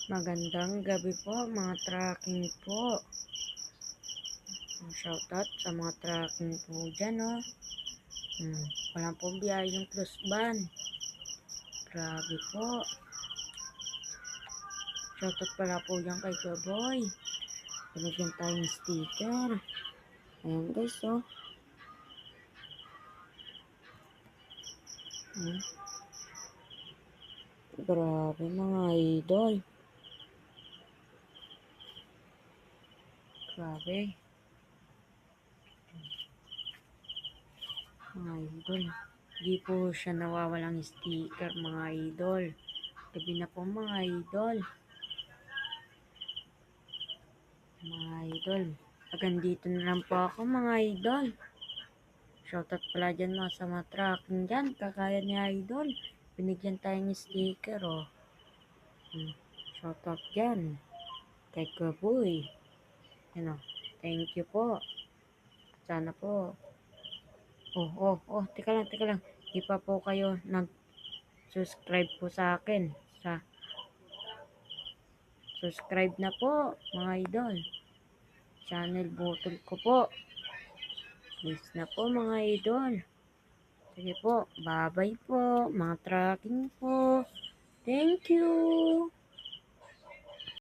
Magandang gabi po mga tracking po. Shoutout sa mga tracking po dyan, oh. Wala po biyahe yung close van. Grabe po. Shoutout pala po dyan kay Kaboy. Binigyan tayong sticker. Ayan guys, oh. Grabe mga idol. Grabe. Mga idol. Di po siya nawawalang sticker mga idol. Gabi na po mga idol. Mga idol. Hanggang dito na lang po ako mga idol. Shoutout pala dyan mga sa mga tracking dyan. Kakaya ni idol. Binigyan tayo ng sticker, oh. Shoutout dyan. Kay Kaboy. Ano, thank you po. Sana po. Teka lang. Di pa po kayo nag-subscribe po sa akin. Subscribe na po, mga idol. Channel button ko po. Please na po, mga idol. Sige po, bye-bye po, mga tracking po. Thank you.